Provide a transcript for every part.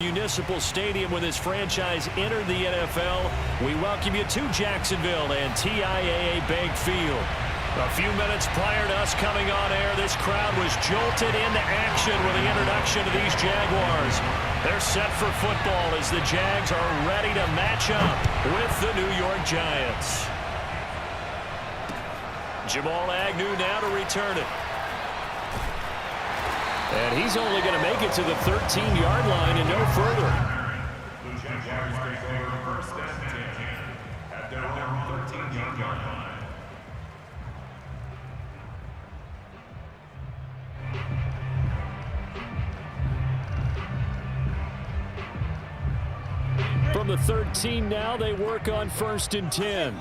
Municipal Stadium when this franchise entered the NFL. We welcome you to Jacksonville and TIAA Bank Field. A few minutes prior to us coming on air, this crowd was jolted into action with the introduction of these Jaguars. They're set for football as the Jags are ready to match up with the New York Giants. Jamal Agnew now to return it. And he's only going to make it to the 13-yard line and no further. The Jaguars take over first and 10 at their own 13-yard line. From the 13 now, they work on 1st and 10.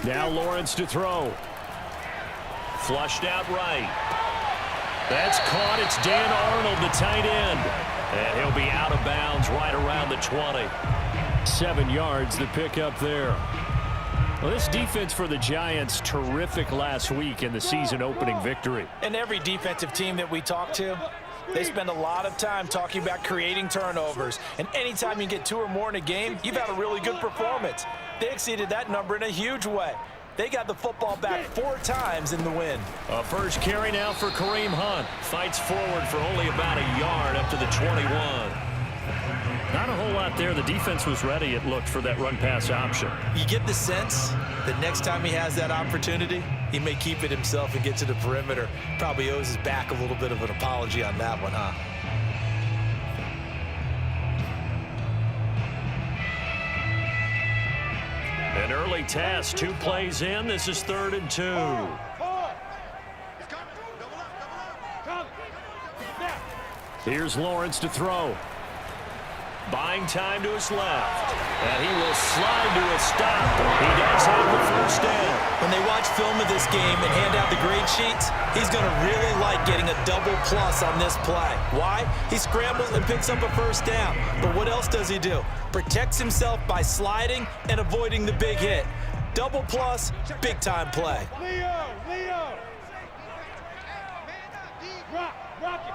Now Lawrence to throw. Flushed out right. That's caught. It's Dan Arnold, the tight end. And he'll be out of bounds right around the 20. 7 yards, the pickup there. Well, this defense for the Giants, terrific last week in the season-opening victory. And every defensive team that we talk to, they spend a lot of time talking about creating turnovers. And anytime you get 2 or more in a game, you've had a really good performance. They exceeded that number in a huge way. They got the football back 4 times in the win. A first carry now for Kareem Hunt. Fights forward for only about a yard up to the 21. Not a whole lot there. The defense was ready, it looked, for that run-pass option. You get the sense that next time he has that opportunity, he may keep it himself and get to the perimeter. Probably owes his back a little bit of an apology on that one, huh? An early task, 2 plays in. This is 3rd and 2. Here's Lawrence to throw. Buying time to his left. And he will slide to a stop. He does have the first down. When they watch film of this game and hand out the grade sheets, he's going to really like getting a double plus on this play. Why? He scrambles and picks up a first down. But what else does he do? Protects himself by sliding and avoiding the big hit. Double plus, big-time play. Leo! Rock it.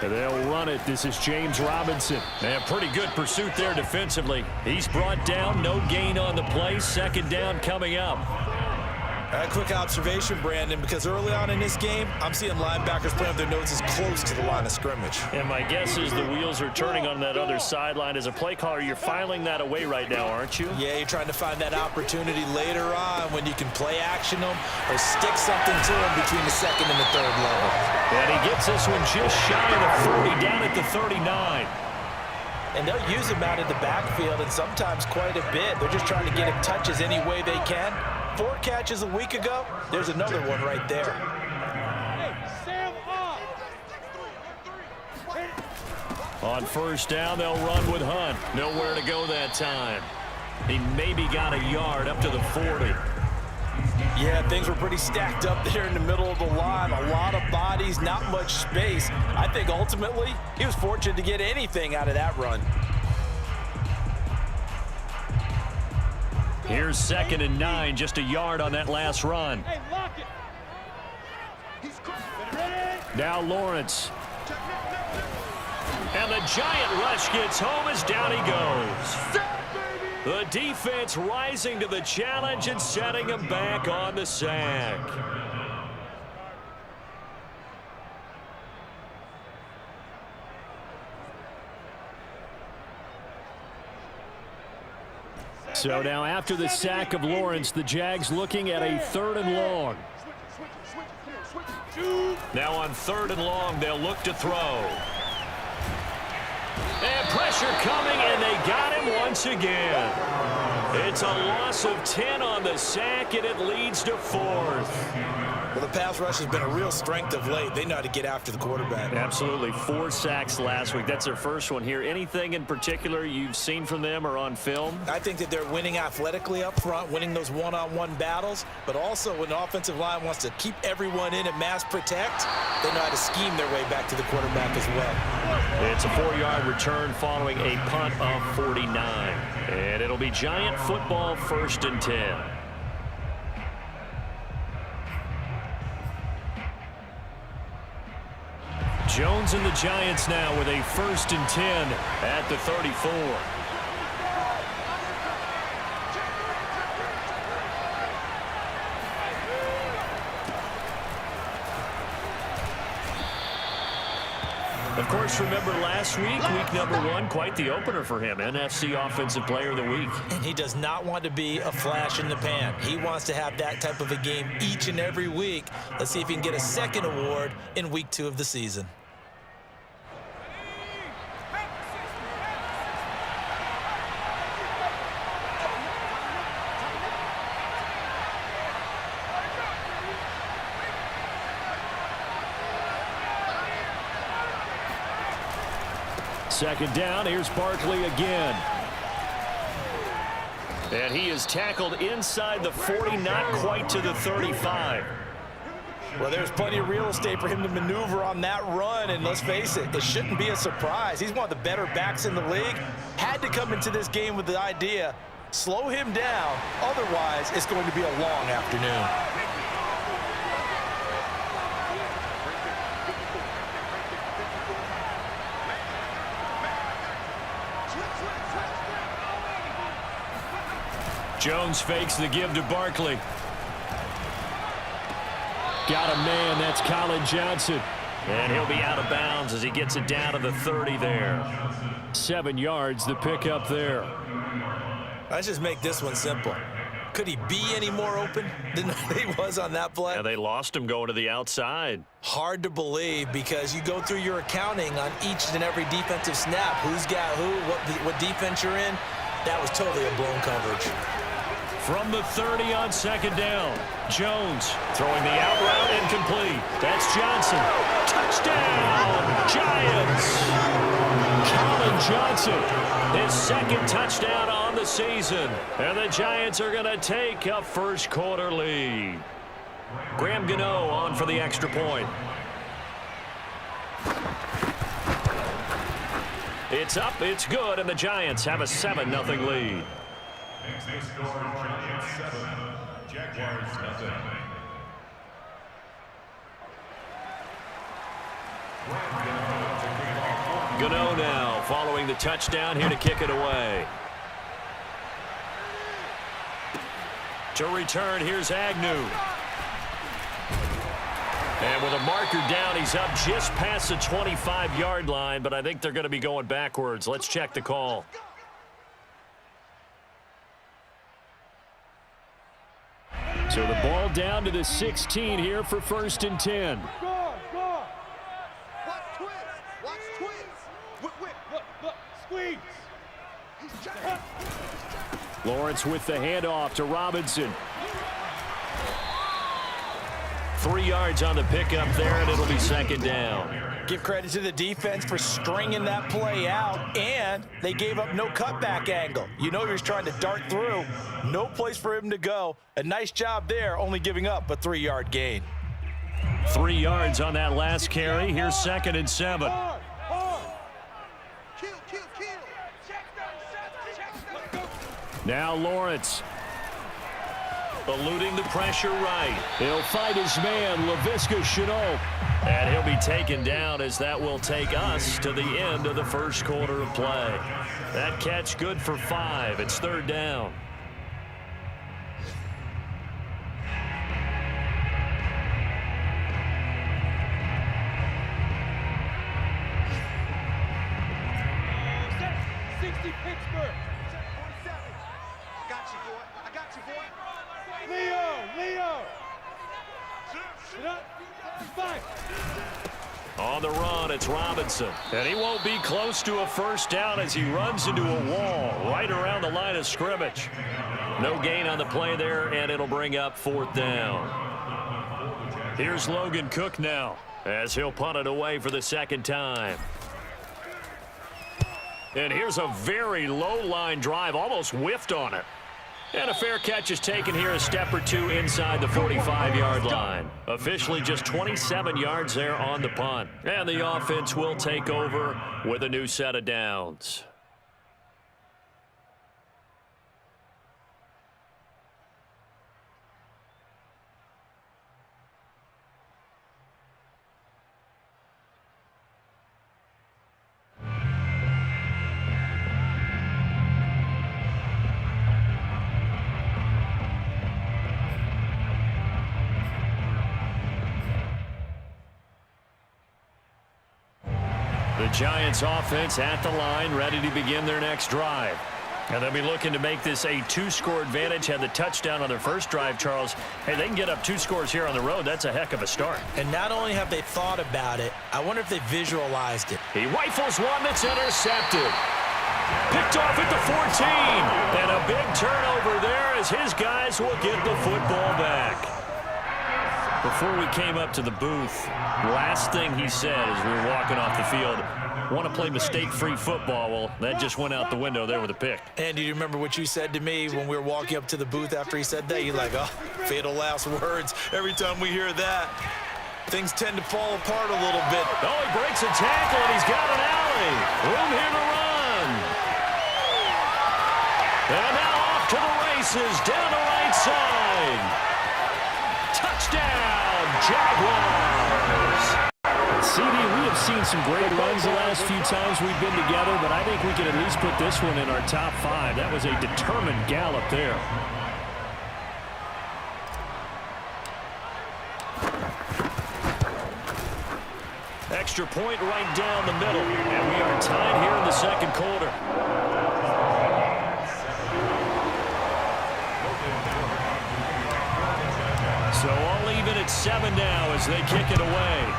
And they'll run it. This is James Robinson. And pretty good pursuit there defensively. He's brought down, no gain on the play. 2nd down coming up. A quick observation, Brandon, because early on in this game, I'm seeing linebackers playing their noses close to the line of scrimmage. And my guess is the wheels are turning on that other sideline. As a play caller, you're filing that away right now, aren't you? Yeah, you're trying to find that opportunity later on when you can play action them or stick something to them between the 2nd and the 3rd level. And he gets this one just shy of the 30, down at the 39. And they'll use him out in the backfield, and sometimes quite a bit. They're just trying to get him touches any way they can. 4 catches a week ago. There's another one right there. On 1st down, they'll run with Hunt. Nowhere to go that time. He maybe got a yard up to the 40. Yeah, things were pretty stacked up there in the middle of the line. A lot of bodies, not much space. I think ultimately he was fortunate to get anything out of that run. Here's 2nd and 9, just a yard on that last run. Now Lawrence. And the giant rush gets home as down he goes. The defense rising to the challenge and setting him back on the sack. So now after the sack of Lawrence, the Jags looking at a 3rd and long. Now on 3rd and long, they'll look to throw. And pressure coming, and they got him once again. It's a loss of 10 on the sack, and it leads to 4th. Well, the pass rush has been a real strength of late. They know how to get after the quarterback. Absolutely. 4 sacks last week. That's their first one here. Anything in particular you've seen from them or on film? I think that they're winning athletically up front, winning those one-on-one battles, but also when the offensive line wants to keep everyone in and mass protect, they know how to scheme their way back to the quarterback as well. It's a 4-yard return following following a punt of 49. And it'll be Giant football, 1st and 10. Jones and the Giants now with a 1st and 10 at the 34. Of course, remember last week, week number 1, quite the opener for him. NFC Offensive Player of the Week. And he does not want to be a flash in the pan. He wants to have that type of a game each and every week. Let's see if he can get a second award in week 2 of the season. Second down, here's Barkley again. And he is tackled inside the 40, not quite to the 35. Well, there's plenty of real estate for him to maneuver on that run, and let's face it, it shouldn't be a surprise. He's one of the better backs in the league. Had to come into this game with the idea, slow him down, otherwise it's going to be a long afternoon. Jones fakes the give to Barkley. Got a man, that's Colin Johnson. And he'll be out of bounds as he gets it down to the 30 there. 7 yards, the pickup there. Let's just make this one simple. Could he be any more open than he was on that play? Yeah, they lost him going to the outside. Hard to believe because you go through your accounting on each and every defensive snap. Who's got who, what defense you're in. That was totally a blown coverage. From the 30 on second down, Jones throwing the out route incomplete. That's Johnson. Touchdown, Giants! Colin Johnson, his 2nd touchdown on the season. And the Giants are going to take a first quarter lead. Graham Gano on for the extra point. It's up, it's good, and the Giants have a 7-0 lead. Next score, Giants 7, Jaguars 0. Gano now following the touchdown here to kick it away. To return, here's Agnew. And with a marker down, he's up just past the 25-yard line, but I think they're going to be going backwards. Let's check the call. So the ball down to the 16 here for 1st and 10. Watch twist. Watch twist. Look. Squeeze. Lawrence with the handoff to Robinson. 3 yards on the pickup there, and it'll be 2nd down. Give credit to the defense for stringing that play out, and they gave up no cutback angle. You know he was trying to dart through. No place for him to go. A nice job there, only giving up a 3-yard gain. 3 yards on that last carry. Here's 2nd and 7. Now Lawrence. Eluding the pressure right. He'll fight his man, Laviska Shenault. And he'll be taken down as that will take us to the end of the first quarter of play. That catch good for 5. It's 3rd down. On the run, it's Robinson. And he won't be close to a first down as he runs into a wall right around the line of scrimmage. No gain on the play there, and it'll bring up 4th down. Here's Logan Cook now as he'll punt it away for the 2nd time. And here's a very low-line drive, almost whiffed on it. And a fair catch is taken here, a step or two inside the 45-yard line. Officially just 27 yards there on the punt. And the offense will take over with a new set of downs. Giants offense at the line, ready to begin their next drive. And they'll be looking to make this a 2-score advantage. Had the touchdown on their first drive, Charles. Hey, they can get up 2 scores here on the road. That's a heck of a start. And not only have they thought about it, I wonder if they visualized it. He rifles one that's intercepted. Picked off at the 14. And a big turnover there as his guys will get the football back. Before we came up to the booth, last thing he said as we were walking off the field, want to play mistake-free football. Well, that just went out the window there with a pick. And do you remember what you said to me when we were walking up to the booth after he said that? You're like, oh, fatal last words. Every time we hear that, things tend to fall apart a little bit. Oh, he breaks a tackle, and he's got an alley. Room here to run. And now off to the races, down the right side. Touchdown, Jaguars. CD, we have seen some great runs the last few times we've been together, but I think we can at least put this one in our top 5. That was a determined gallop there. Extra point right down the middle, and we are tied here in the second quarter. So all even at 7 now as they kick it away.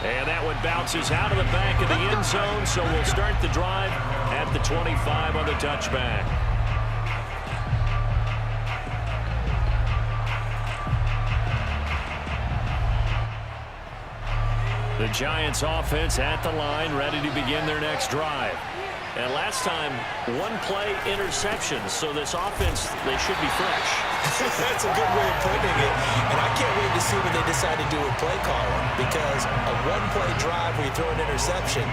And that one bounces out of the back of the end zone, so we'll start the drive at the 25 on the touchback. The Giants offense at the line, ready to begin their next drive. And last time, 1-play interceptions, so this offense, they should be fresh. That's a good way of putting it. And I can't wait to see what they decide to do with play calling, because a 1-play drive where you throw an interception,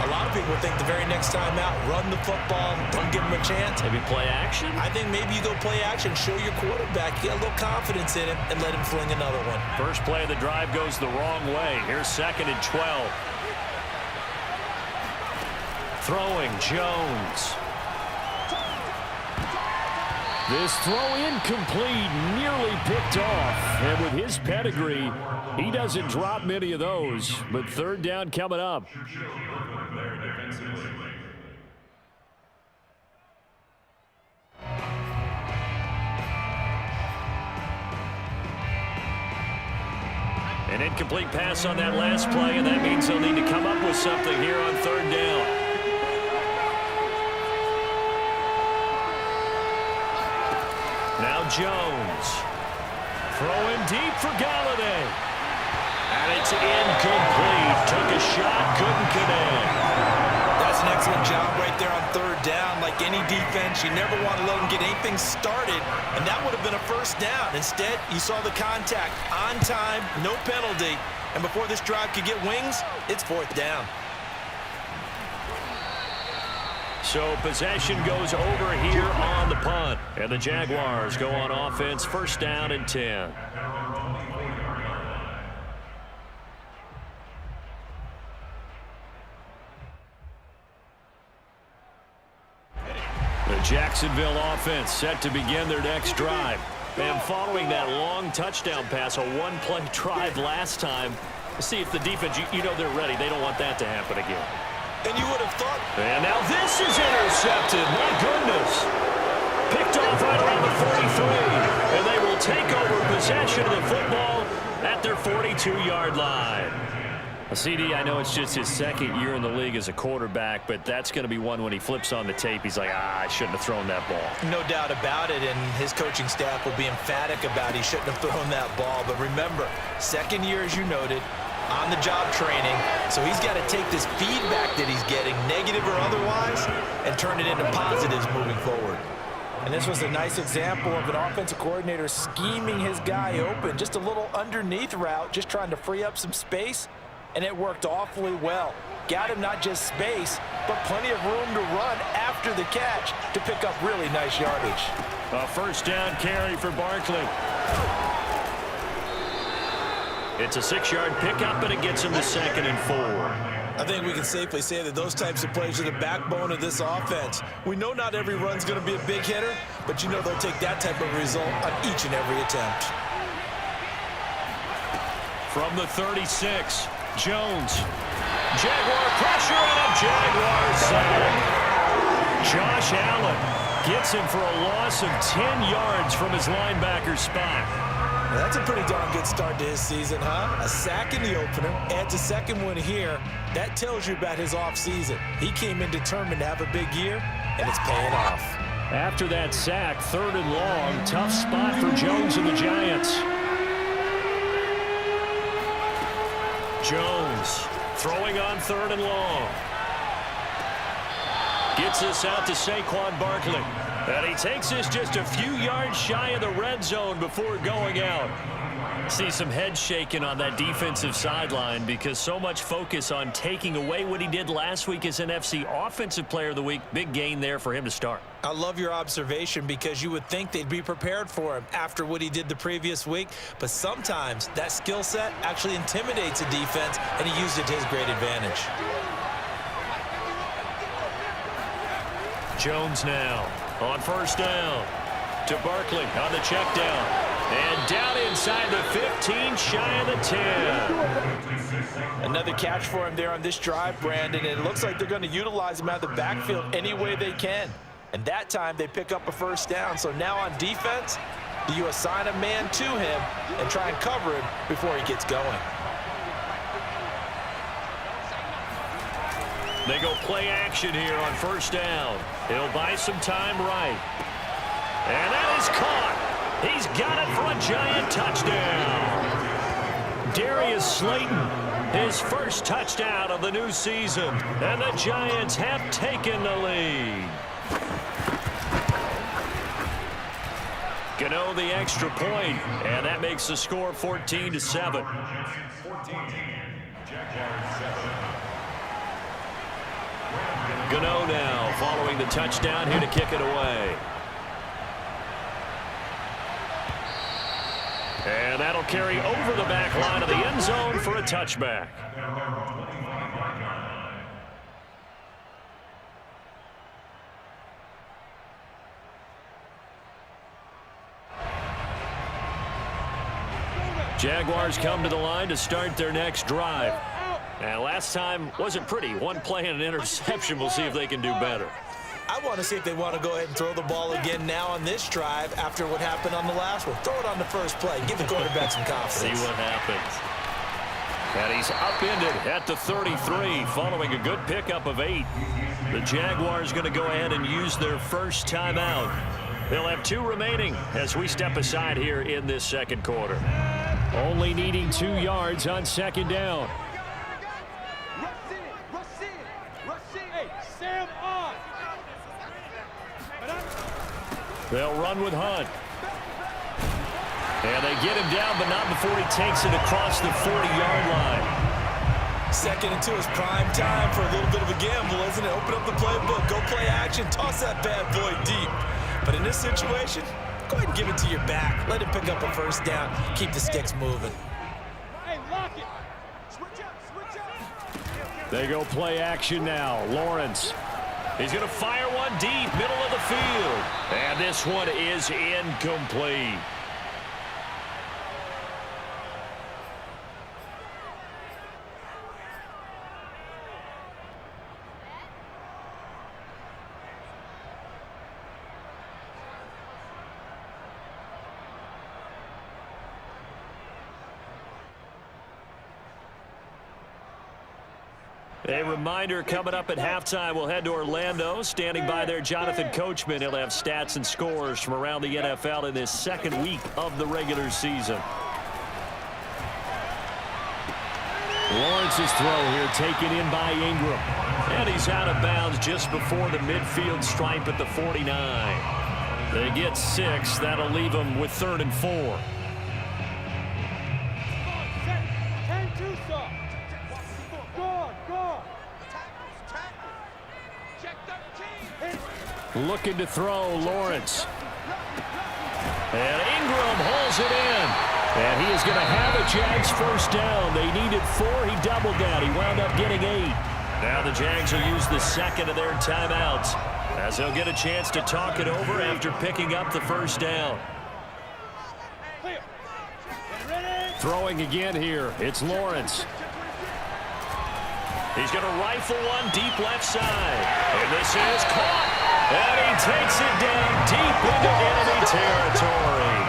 a lot of people think the very next time out, run the football, don't give them a chance. Maybe play action? I think maybe you go play action, show your quarterback, get a little confidence in him, and let him fling another one. First play of the drive goes the wrong way. Here's 2nd and 12. Throwing, Jones. This throw incomplete, nearly picked off. And with his pedigree, he doesn't drop many of those. But 3rd down coming up. An incomplete pass on that last play, and that means they'll need to come up with something here on 3rd down. Now Jones. Throwing deep for Galladay. And it's incomplete. Took a shot, couldn't connect. That's an excellent job right there on 3rd down. Like any defense, you never want to let them get anything started, and that would have been a 1st down. Instead, you saw the contact on time, no penalty, and before this drive could get wings, it's 4th down. So possession goes over here on the punt. And the Jaguars go on offense, 1st down and 10. The Jacksonville offense set to begin their next drive. And following that long touchdown pass, a 1-play drive last time, see if the defense, you know they're ready. They don't want that to happen again. And you would have thought. And now this is intercepted. My goodness. Picked off right around the 43. And they will take over possession of the football at their 42-yard line. CD, I know it's just his 2nd year in the league as a quarterback, but that's going to be one when he flips on the tape. He's like, I shouldn't have thrown that ball. No doubt about it, and his coaching staff will be emphatic about he shouldn't have thrown that ball. But remember, 2nd year, as you noted, on-the-job training, so he's got to take this feedback that he's getting, negative or otherwise, and turn it into positives moving forward. And this was a nice example of an offensive coordinator scheming his guy open, just a little underneath route, just trying to free up some space, and it worked awfully well. Got him not just space, but plenty of room to run after the catch to pick up really nice yardage. A 1st down carry for Barkley. It's a 6-yard pickup, and it gets him to 2nd and 4. I think we can safely say that those types of plays are the backbone of this offense. We know not every run's going to be a big hitter, but you know they'll take that type of result on each and every attempt. From the 36, Jones. Jaguar pressure and a Jaguar sack. Josh Allen gets him for a loss of 10 yards from his linebacker spot. Well, that's a pretty darn good start to his season, huh? A sack in the opener, adds a second one here. That tells you about his offseason. He came in determined to have a big year, and it's paying off. After that sack, 3rd and long, tough spot for Jones and the Giants. Jones throwing on 3rd and long. Gets this out to Saquon Barkley. And he takes this just a few yards shy of the red zone before going out. See some head shaking on that defensive sideline because so much focus on taking away what he did last week as NFC Offensive Player of the Week. Big gain there for him to start. I love your observation because you would think they'd be prepared for him after what he did the previous week. But sometimes that skill set actually intimidates a defense, and he used it to his great advantage. Jones now on 1st down to Barkley on the check down. And down inside the 15, shy of the 10. Another catch for him there on this drive, Brandon, and it looks like they're going to utilize him out of the backfield any way they can. And that time they pick up a 1st down. So now on defense, do you assign a man to him and try and cover him before he gets going? They go play action here on 1st down. He'll buy some time right. And that is caught. He's got it for a Giant touchdown. Darius Slayton, his first touchdown of the new season. And the Giants have taken the lead. Gano the extra point, and that makes the score 14-7. Gano now following the touchdown here to kick it away. And that'll carry over the back line of the end zone for a touchback. Jaguars come to the line to start their next drive. And last time wasn't pretty. One play and an interception. We'll see if they can do better. I want to see if they want to go ahead and throw the ball again now on this drive after what happened on the last one. Throw it on the first play. Give the quarterback some confidence. See what happens. And he's upended at the 33 following a good pickup of 8. The Jaguars going to go ahead and use their first timeout. They'll have 2 remaining as we step aside here in this second quarter. Only needing 2 yards on 2nd down. They'll run with Hunt. And they get him down, but not before he takes it across the 40-yard line. 2nd and 2 is prime time for a little bit of a gamble, isn't it? Open up the playbook, go play action, toss that bad boy deep. But in this situation, go ahead and give it to your back. Let him pick up a 1st down. Keep the sticks moving. Hey, lock it. Switch up, switch up. They go play action now. Lawrence. He's going to fire one deep, middle of the field. And this one is incomplete. A reminder, coming up at halftime, we'll head to Orlando. Standing by there, Jonathan Coachman. He'll have stats and scores from around the NFL in this second week of the regular season. Lawrence's throw here taken in by Ingram. And he's out of bounds just before the midfield stripe at the 49. They get 6. That'll leave them with 3rd and 4. Looking to throw, Lawrence. And Ingram hauls it in. And he is going to have a Jags 1st down. They needed 4. He doubled that. He wound up getting 8. Now the Jags will use the 2nd of their timeouts as they'll get a chance to talk it over after picking up the 1st down. Throwing again here. It's Lawrence. He's going to rifle one deep left side. And this is caught. And he takes it down deep into enemy territory.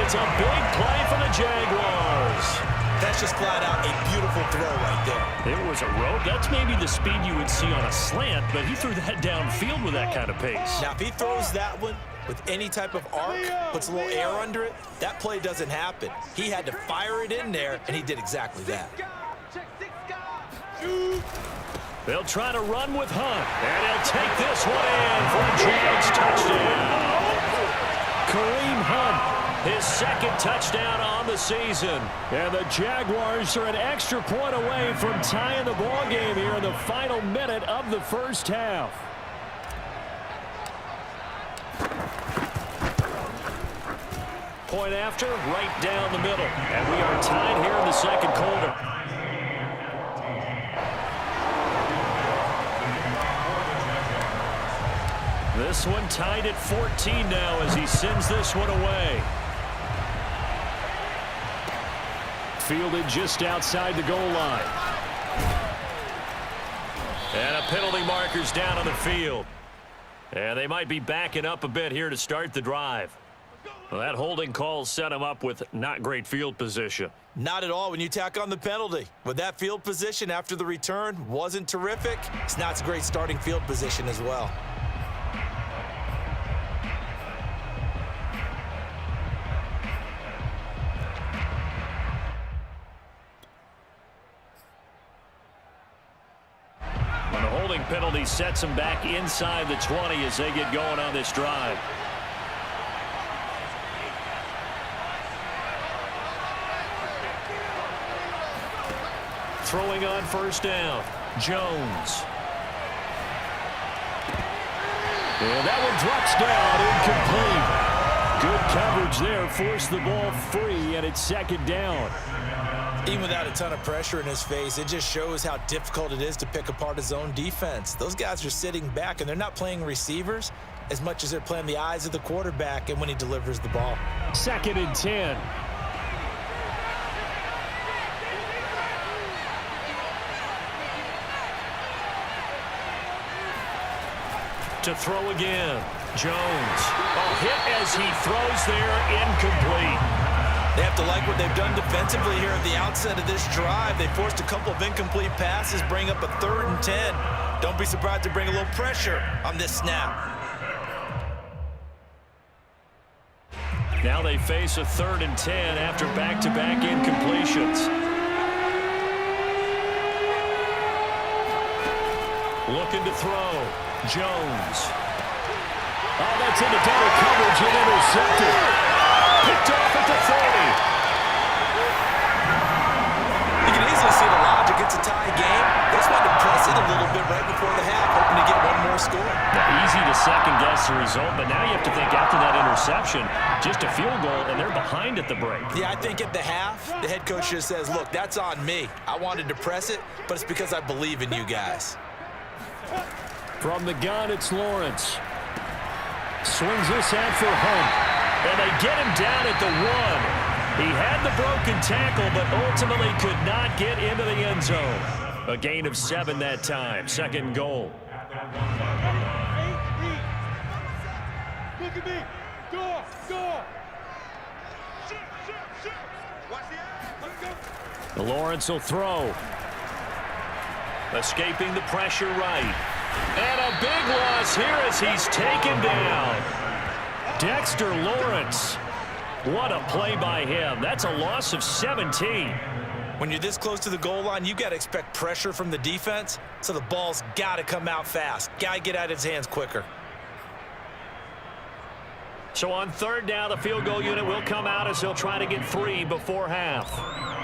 It's a big play for the Jaguars. That's just flat out a beautiful throw right there. It was a rope. That's maybe the speed you would see on a slant, but he threw that downfield with that kind of pace. Now, if he throws that one with any type of arc, puts a little air under it, that play doesn't happen. He had to fire it in there, and he did exactly that. They'll try to run with Hunt, and he'll take this one in for a Jags touchdown. Kareem Hunt, his second touchdown on the season. And the Jaguars are an extra point away from tying the ball game here in the final minute of the first half. Point after, right down the middle. And we are tied here in the second quarter. This one tied at 14 now as he sends this one away. Fielded just outside the goal line. And a penalty marker's down on the field. And they might be backing up a bit here to start the drive. Well, that holding call set him up with not great field position. Not at all when you tack on the penalty. With that field position after the return wasn't terrific, it's not a great starting field position as well. And the holding penalty sets them back inside the 20 as they get going on this drive. Throwing on first down, Jones. And that one drops down incomplete. Good coverage there, forced the ball free, and it's second down. Even without a ton of pressure in his face, it just shows how difficult it is to pick apart his own defense. Those guys are sitting back, and they're not playing receivers as much as they're playing the eyes of the quarterback and when he delivers the ball. 2nd and 10. To throw again, Jones. Oh, hit as he throws there, incomplete. They have to like what they've done defensively here at the outset of this drive. They forced a couple of incomplete passes, bring up a 3rd and 10. Don't be surprised to bring a little pressure on this snap. Now they face a 3rd and 10 after back-to-back incompletions. Looking to throw. Jones. Oh, that's into double coverage and intercepted. Picked off at the 30. You can easily see the logic. It's a tie game. They just wanted to press it a little bit right before the half, hoping to get one more score. Now, easy to second-guess the result, but now you have to think after that interception, just a field goal, and they're behind at the break. Yeah, I think at the half, the head coach just says, look, that's on me. I wanted to press it, but it's because I believe in you guys. From the gun, it's Lawrence. Swings this out for Hunt. And they get him down at the 1. He had the broken tackle, but ultimately could not get into the end zone. A gain of 7 that time. 2nd and goal. Look at me. Go. Watch the eye. Lawrence will throw. Escaping the pressure right. And a big loss here as he's taken down. Dexter Lawrence. What a play by him. That's a loss of 17. When you're this close to the goal line, you got to expect pressure from the defense, so the ball's got to come out fast. Got to get out of his hands quicker. So on 3rd down, the field goal unit will come out as he'll try to get 3 before half.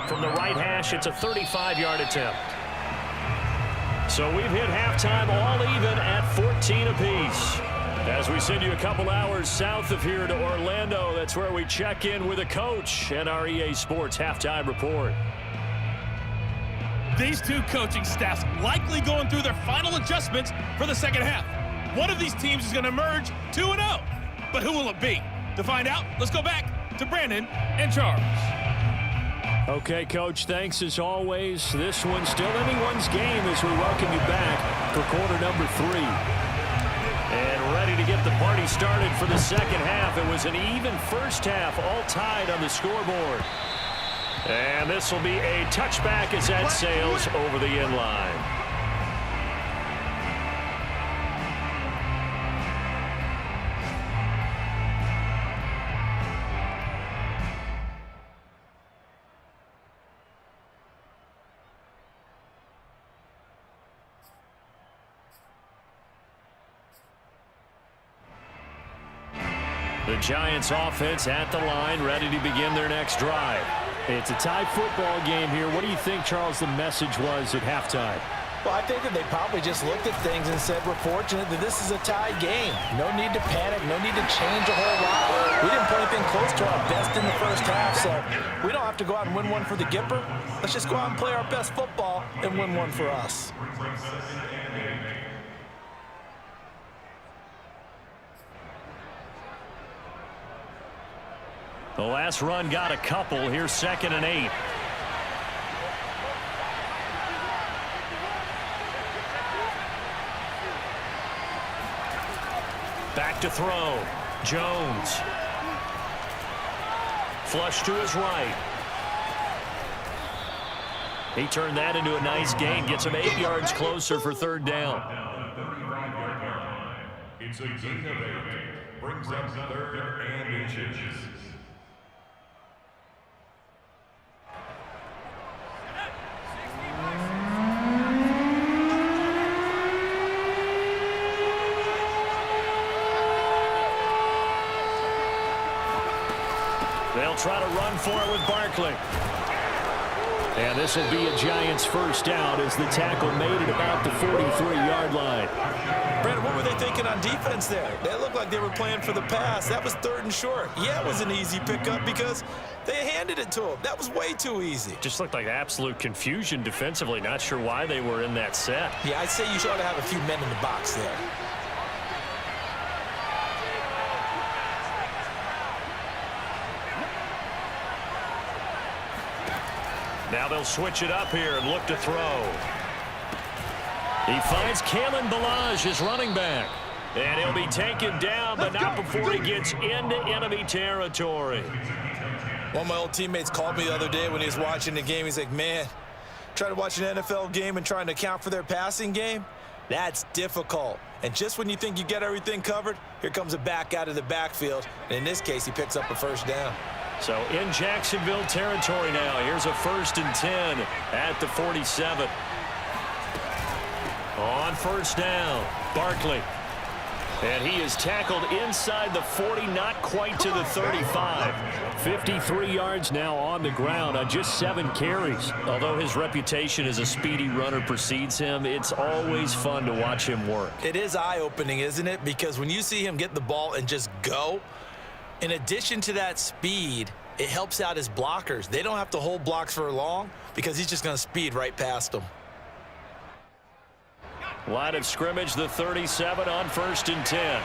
From the right hash, it's a 35-yard attempt. So we've hit halftime all even at 14 apiece. As we send you a couple hours south of here to Orlando, that's where we check in with a coach and our EA Sports halftime report. These two coaching staffs likely going through their final adjustments for the second half. One of these teams is going to emerge 2-0. But who will it be? To find out, let's go back to Brandon and Charles. Okay, Coach, thanks as always. This one's still anyone's game as we welcome you back for quarter number 3. And ready to get the party started for the second half. It was an even first half, all tied on the scoreboard. And this will be a touchback as that sails over the end line. The Giants offense at the line, ready to begin their next drive. It's a tie football game here. What do you think, Charles, the message was at halftime? Well, I think that they probably just looked at things and said, we're fortunate that this is a tie game. No need to panic. No need to change a whole lot. We didn't play anything close to our best in the first half, so we don't have to go out and win one for the Gipper. Let's just go out and play our best football and win one for us. The last run got a couple. Here's 2nd and 8. Back to throw. Jones. Flush to his right. He turned that into a nice gain. Gets him 8 yards closer for 3rd down. It's a gain of 8. Brings up 3rd and inches. They'll try to run for it with Barkley. And this will be a Giants first down as the tackle made it about the 43-yard line. Brandon, what were they thinking on defense there? They looked like they were playing for the pass. That was 3rd and short. Yeah, it was an easy pickup because they handed it to him. That was way too easy. Just looked like absolute confusion defensively. Not sure why they were in that set. Yeah, I'd say you ought to have a few men in the box there. Now they'll switch it up here and look to throw. He finds Kalen Ballage, his running back. And he'll be taken down, but not before he gets into enemy territory. One of my old teammates called me the other day when he was watching the game. He's like, man, trying to watch an NFL game and trying to account for their passing game, that's difficult. And just when you think you get everything covered, here comes a back out of the backfield. And in this case, he picks up a 1st down. So in Jacksonville territory now. Here's a 1st and 10 at the 47. On 1st down, Barkley. And he is tackled inside the 40, not quite to the 35. 53 yards now on the ground on just 7 carries. Although his reputation as a speedy runner precedes him, it's always fun to watch him work. It is eye-opening, isn't it? Because when you see him get the ball and just go, in addition to that speed, it helps out his blockers. They don't have to hold blocks for long because he's just going to speed right past them. Line of scrimmage, the 37 on 1st and 10.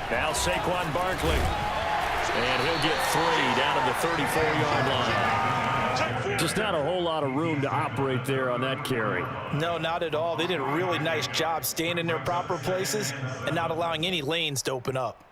Now Saquon Barkley. And he'll get 3 down at the 34-yard line. Just not a whole lot of room to operate there on that carry. No, not at all. They did a really nice job staying in their proper places and not allowing any lanes to open up.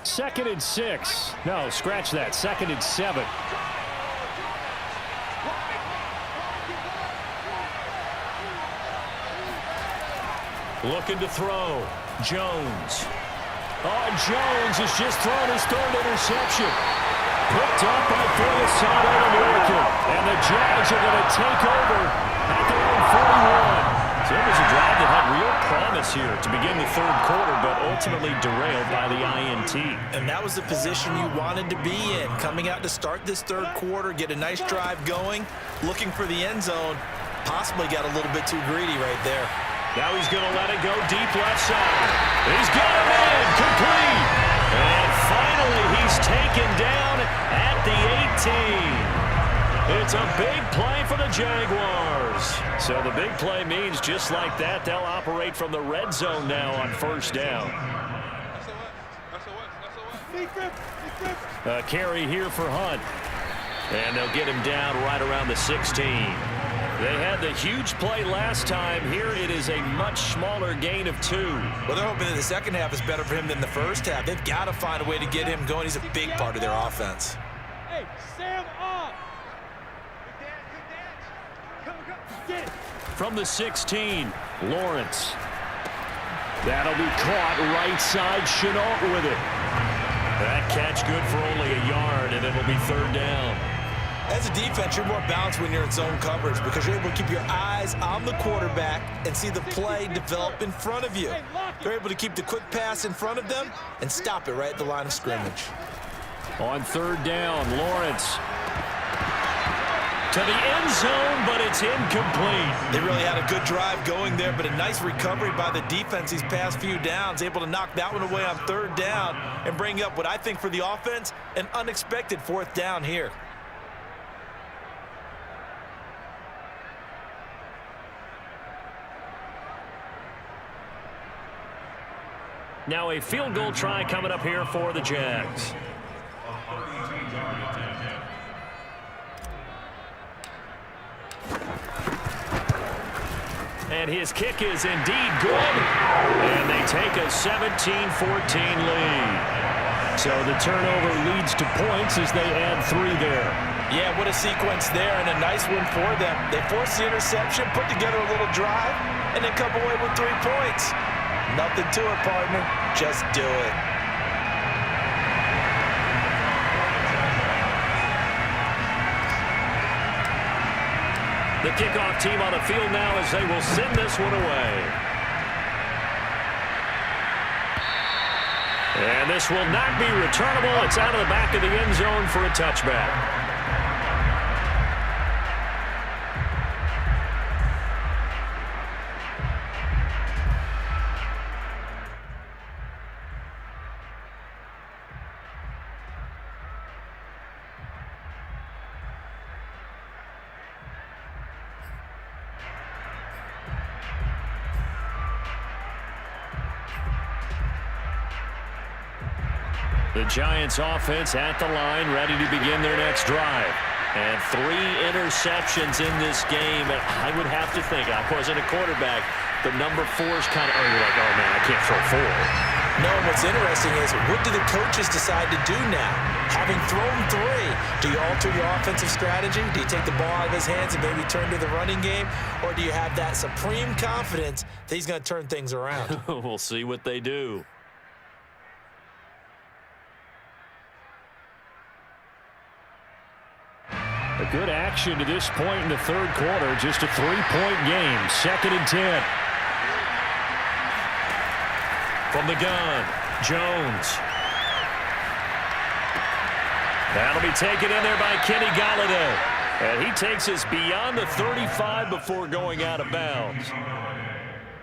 Second and 6. No, scratch that. 2nd and 7. Looking to throw. Jones. Oh, Jones has just thrown his 3rd interception. Picked up by Boyasson All-American. And the Jags are going to take over at their own 41. So it was a drive that had real promise here to begin the 3rd quarter, but ultimately derailed by the INT. And that was the position you wanted to be in. Coming out to start this 3rd quarter, get a nice drive going, looking for the end zone, Possibly got a little bit too greedy right there. Now he's going to let it go deep left side. He's got him in, complete. And finally he's taken down at the 18. It's a big play for the Jaguars. So the big play means just like that, they'll operate from the red zone now on first down. A carry here for Hunt. And they'll get him down right around the 16. They had the huge play last time. Here it is a much smaller gain of 2. Well, they're hoping that the second half is better for him than the first half. They've got to find a way to get him going. He's a big part of their offense. Hey, Sam up. Get it. From the 16, Lawrence. That'll be caught right side. Chenault with it. That catch good for only a yard, and it'll be third down. As a defense, you're more balanced when you're in zone coverage because you're able to keep your eyes on the quarterback and see the play develop in front of you. They're able to keep the quick pass in front of them and stop it right at the line of scrimmage. On third down, Lawrence to the end zone, but it's incomplete. They really had a good drive going there, but a nice recovery by the defense these past few downs, able to knock that one away on third down and bring up what I think for the offense, an unexpected fourth down here. Now a field goal try coming up here for the Jags. And his kick is indeed good. And they take a 17-14 lead. So the turnover leads to points as they add 3 there. Yeah, what a sequence there, and a nice one for them. They forced the interception, put together a little drive, and then come away with 3 points. Nothing to it, partner. Just do it. The kickoff team on the field now as they will send this one away. And this will not be returnable. It's out of the back of the end zone for a touchback. The Giants offense at the line, ready to begin their next drive. And 3 interceptions in this game. And I would have to think, I wasn't a quarterback, the number 4 is kind of, you're like, oh man, I can't throw 4. No, what's interesting is, what do the coaches decide to do now? Having thrown 3, do you alter your offensive strategy? Do you take the ball out of his hands and maybe turn to the running game? Or do you have that supreme confidence that he's going to turn things around? We'll see what they do. A good action to this point in the third quarter. Just a 3-point game. 2nd and 10. From the gun, Jones. That'll be taken in there by Kenny Golladay. And he takes us beyond the 35 before going out of bounds.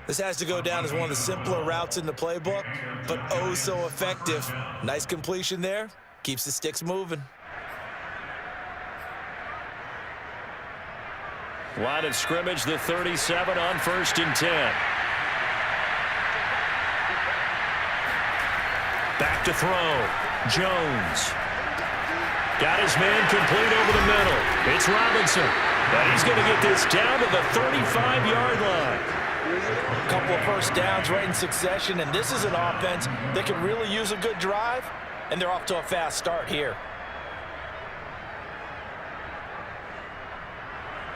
This has to go down as one of the simpler routes in the playbook, but oh so effective. Nice completion there. Keeps the sticks moving. Line of scrimmage, the 37 on 1st and 10. Back to throw. Jones. Got his man complete over the middle. It's Robinson. And he's going to get this down to the 35-yard line. A couple of first downs right in succession, and this is an offense that can really use a good drive, and they're off to a fast start here.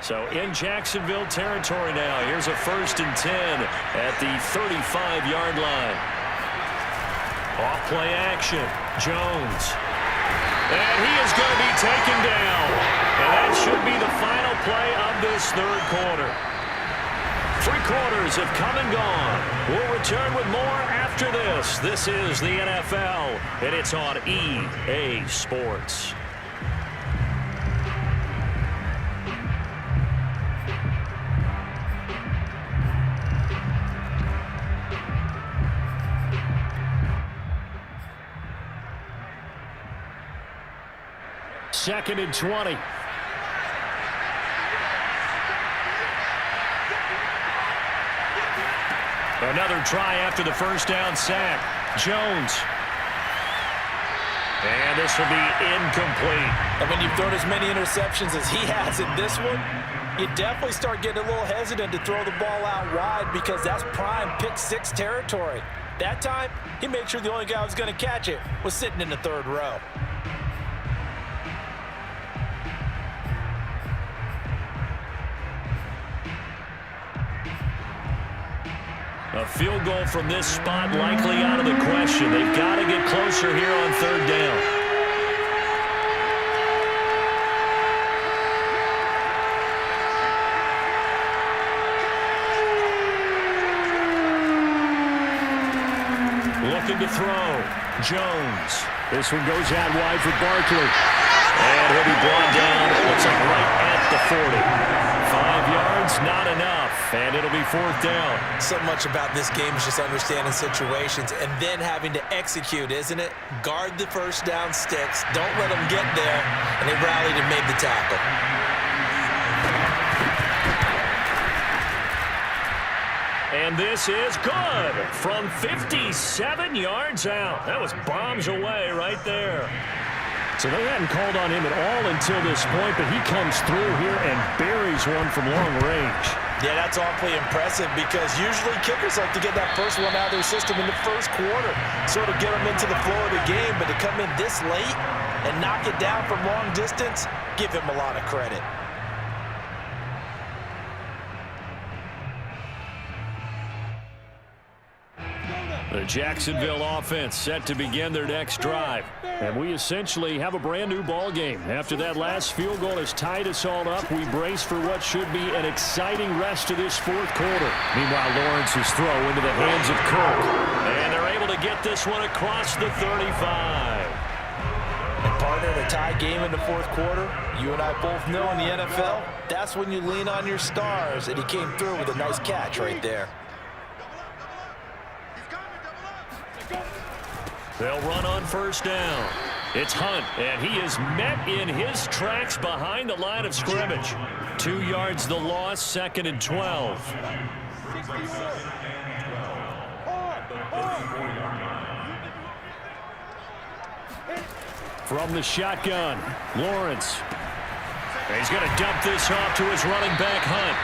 So in Jacksonville territory now. Here's a 1st and 10 at the 35-yard line. Off play action. Jones. And he is going to be taken down. And that should be the final play of this third quarter. 3 quarters have come and gone. We'll return with more after this. This is the NFL, and it's on EA Sports. 2nd and 20. Another try after the first down sack. Jones. And this will be incomplete. And when you've thrown as many interceptions as he has in this one, you definitely start getting a little hesitant to throw the ball out wide because that's prime pick six territory. That time, he made sure the only guy who was going to catch it was sitting in the third row. A field goal from this spot likely out of the question. They've got to get closer here on third down. Looking to throw. Jones. This one goes out wide for Barkley. And he'll be brought down, looks like right at the 40. 5 yards, not enough, and it'll be 4th down. So much about this game is just understanding situations and then having to execute, isn't it? Guard the first down sticks, don't let them get there, and they rallied and made the tackle. And this is good from 57 yards out. That was bombs away right there. So they hadn't called on him at all until this point, but he comes through here and buries one from long range. Yeah, that's awfully impressive because usually kickers like to get that first one out of their system in the first quarter, sort of get them into the flow of the game, but to come in this late and knock it down from long distance, give him a lot of credit. The Jacksonville offense set to begin their next drive. And we essentially have a brand new ball game. After that last field goal has tied us all up, we brace for what should be an exciting rest of this fourth quarter. Meanwhile, Lawrence's throw into the hands of Kirk. And they're able to get this one across the 35. And partner, in a tie game in the fourth quarter, you and I both know in the NFL, that's when you lean on your stars, and he came through with a nice catch right there. They'll run on first down. It's Hunt, and he is met in his tracks behind the line of scrimmage. 2 yards the loss, 2nd and 12. From the shotgun, Lawrence. He's going to dump this off to his running back, Hunt.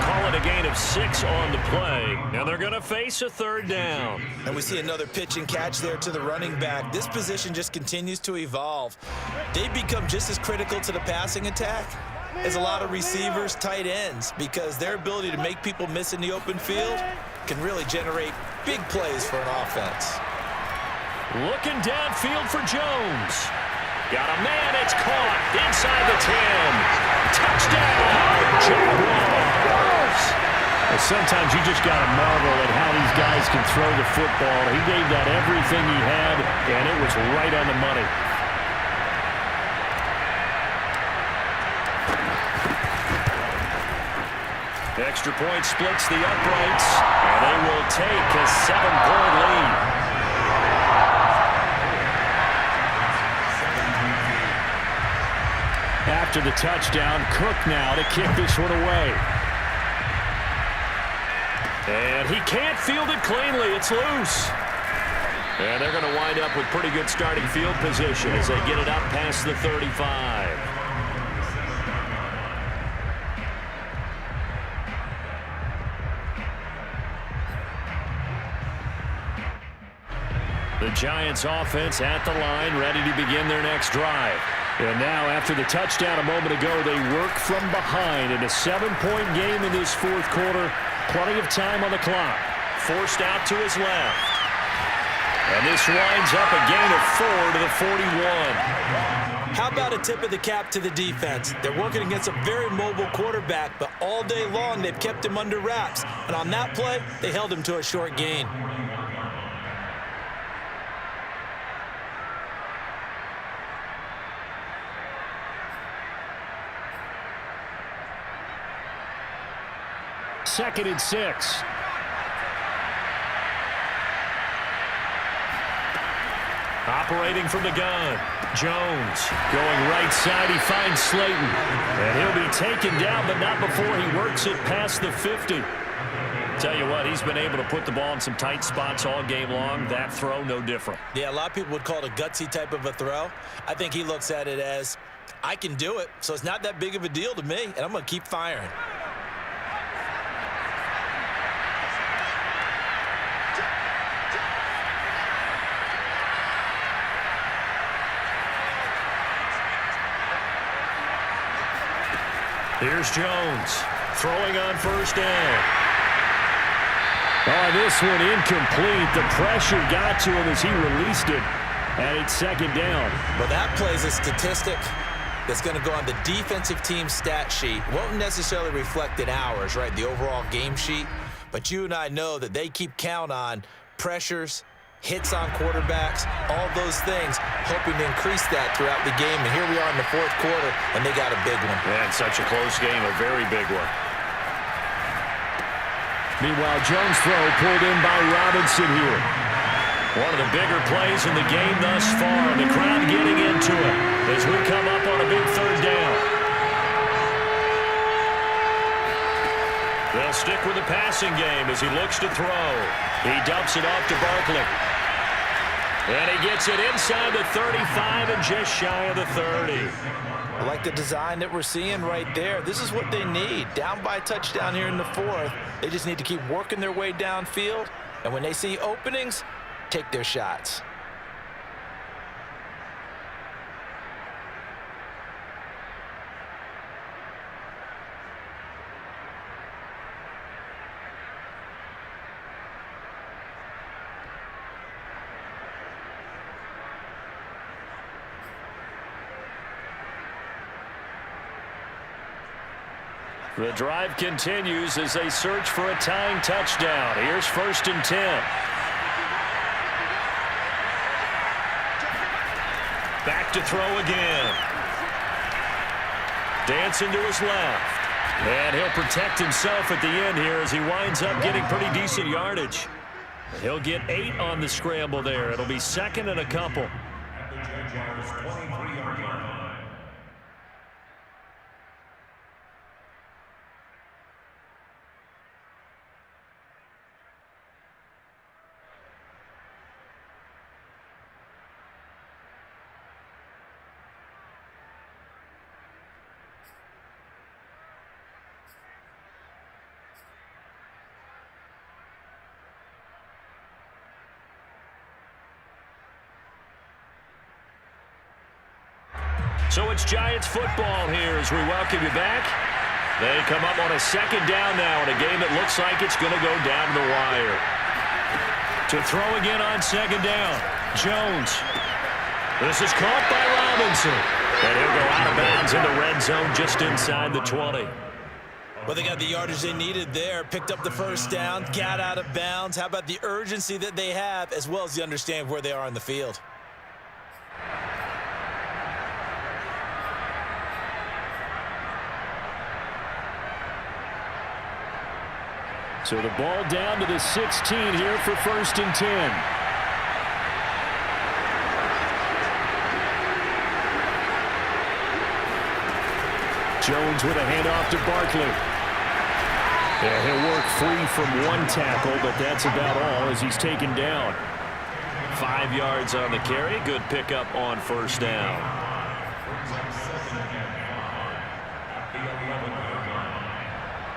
Call it a gain of 6 on the play, and they're going to face a third down. And we see another pitch and catch there to the running back. This position just continues to evolve. They become just as critical to the passing attack as a lot of receivers, tight ends, because their ability to make people miss in the open field can really generate big plays for an offense. Looking downfield for Jones. Got a man, it's caught inside the 10. Touchdown, Jaguars. Well, sometimes you just got to marvel at how these guys can throw the football. He gave that everything he had, and it was right on the money. Extra point splits the uprights, and they will take a 7-point lead. After the touchdown, Cook now to kick this one away. And he can't field it cleanly. It's loose. And they're going to wind up with pretty good starting field position as they get it up past the 35. The Giants offense at the line, ready to begin their next drive. And now, after the touchdown a moment ago, they work from behind in a 7-point game in this fourth quarter. Plenty of time on the clock. Forced out to his left. And this winds up a gain of 4 to the 41. How about a tip of the cap to the defense? They're working against a very mobile quarterback, but all day long they've kept him under wraps. And on that play, they held him to a short gain. Second and 6. Operating from the gun. Jones going right side. He finds Slayton. And he'll be taken down, but not before he works it past the 50. Tell you what, he's been able to put the ball in some tight spots all game long. That throw, no different. Yeah, a lot of people would call it a gutsy type of a throw. I think he looks at it as, I can do it, so it's not that big of a deal to me, and I'm going to keep firing. Here's Jones throwing on first down. Oh, this one incomplete. The pressure got to him as he released it, and it's second down. Well, that plays a statistic that's going to go on the defensive team stat sheet. Won't necessarily reflect in ours, right, the overall game sheet. But you and I know that they keep count on pressures, hits on quarterbacks, all those things, hoping to increase that throughout the game. And here we are in the fourth quarter, and they got a big one. And such a close game, a very big one. Meanwhile, Jones' throw pulled in by Robinson here. One of the bigger plays in the game thus far. The crowd getting into it as we come up on a big third down. They'll stick with the passing game as he looks to throw. He dumps it off to Barkley. And he gets it inside the 35 and just shy of the 30. I like the design that we're seeing right there. This is what they need. Down by a touchdown here in the fourth. They just need to keep working their way downfield. And when they see openings, take their shots. The drive continues as they search for a tying touchdown. Here's 1st and 10. Back to throw again. Dancing to his left. And he'll protect himself at the end here as he winds up getting pretty decent yardage. He'll get 8 on the scramble there. It'll be 2nd and a couple. At the Jaguars' 23-yard line. So it's Giants football here as we welcome you back. They come up on a 2nd down now in a game that looks like it's going to go down the wire. To throw again on 2nd down. Jones. This is caught by Robinson. And he'll go out of bounds in the red zone just inside the 20. Well, they got the yardage they needed there, picked up the first down, got out of bounds. How about the urgency that they have as well as the understand where they are on the field? So the ball down to the 16 here for 1st and 10. Jones with a handoff to Barkley. Yeah, he'll work free from one tackle, but that's about all as he's taken down. 5 yards on the carry. Good pickup on 1st down.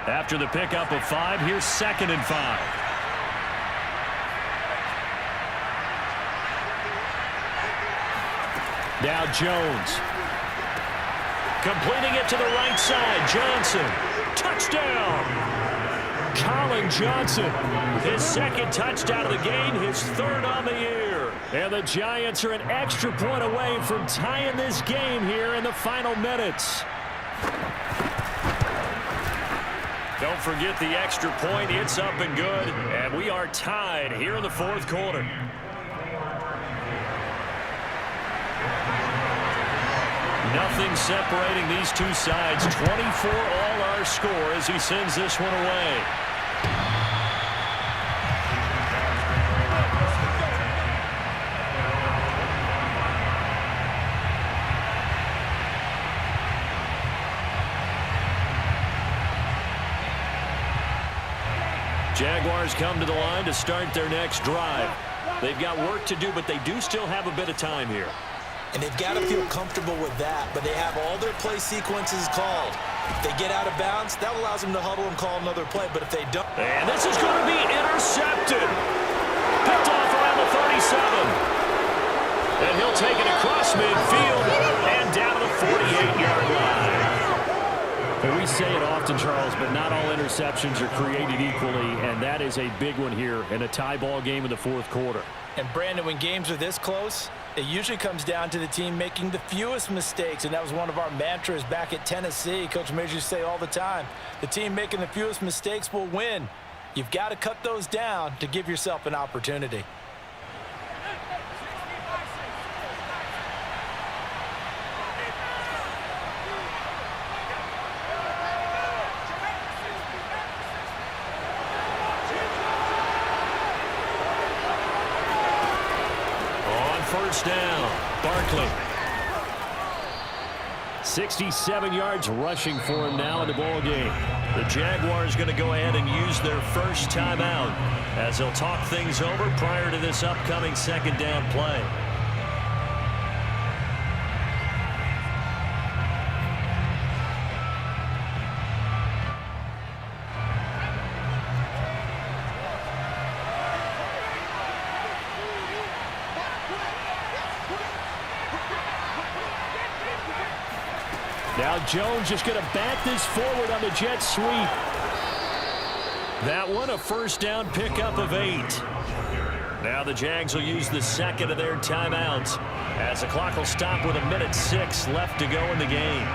After the pickup of 5, here's 2nd and 5. Now Jones. Completing it to the right side. Johnson. Touchdown. Colin Johnson. His 2nd touchdown of the game. His 3rd on the year. And the Giants are an extra point away from tying this game here in the final minutes. Don't forget the extra point. It's up and good. And we are tied here in the 4th quarter. Nothing separating these two sides. 24 all our score as he sends this one away. Jaguars come to the line to start their next drive. They've got work to do, but they do still have a bit of time here. And they've got to feel comfortable with that, but they have all their play sequences called. If they get out of bounds, that allows them to huddle and call another play, but if they don't... And this is going to be intercepted. Picked off around the 37. And he'll take it across midfield and down to the 48-yard line. And we say it often, Charles, but not all interceptions are created equally, and that is a big one here in a tie ball game in the fourth quarter. And, Brandon, when games are this close, it usually comes down to the team making the fewest mistakes, and that was one of our mantras back at Tennessee. Coach Major used to say all the time, the team making the fewest mistakes will win. You've got to cut those down to give yourself an opportunity. First down, Barkley. 67 yards rushing for him now in the ball game. The Jaguars going to go ahead and use their first timeout as they'll talk things over prior to this upcoming second down play. Now Jones just going to bat this forward on the jet sweep. That one a first down pickup of 8. Now the Jags will use the second of their timeouts as the clock will stop with 1:06 left to go in the game.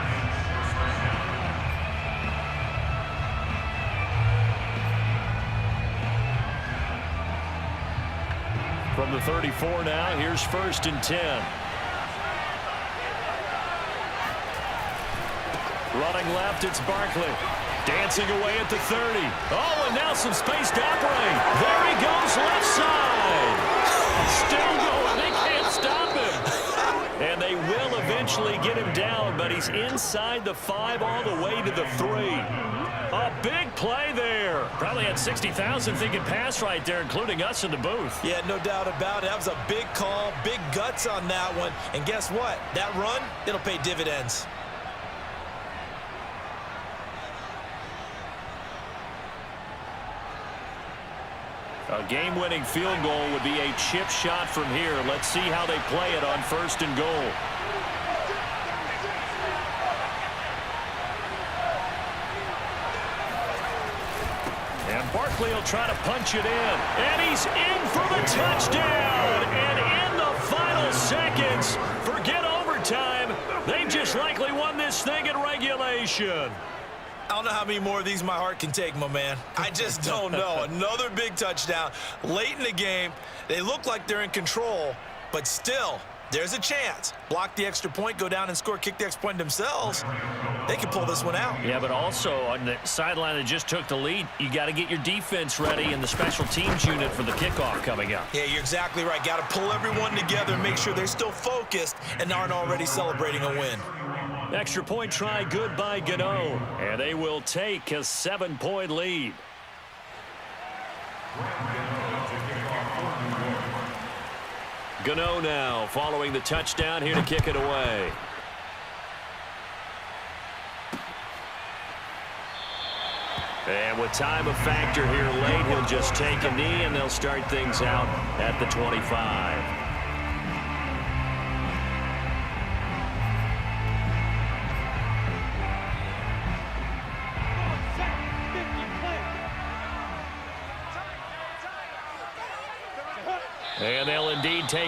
From the 34 now, here's 1st and 10. Running left, it's Barkley. Dancing away at the 30. Oh, and now some space to operate. There he goes, left side. Still going. They can't stop him. And they will eventually get him down, but he's inside the 5 all the way to the 3. A big play there. Probably had 60,000 thinking pass right there, including us in the booth. Yeah, no doubt about it. That was a big call, big guts on that one. And guess what? That run, it'll pay dividends. A game-winning field goal would be a chip shot from here. Let's see how they play it on 1st and goal. And Barkley will try to punch it in. And he's in for the touchdown. And in the final seconds, forget overtime. They just likely won this thing in regulation. I don't know how many more of these my heart can take, my man. I just don't know. Another big touchdown. Late in the game, they look like they're in control, but still, there's a chance. Block the extra point, go down and score, kick the extra point themselves. They can pull this one out. Yeah, but also on the sideline that just took the lead, you got to get your defense ready and the special teams unit for the kickoff coming up. Yeah, you're exactly right. Got to pull everyone together and make sure they're still focused and aren't already celebrating a win. Extra point try good by Gano, and they will take a 7-point lead. Gano now following the touchdown here to kick it away. And with time a factor here late, he'll just take a knee and they'll start things out at the 25. And they'll indeed take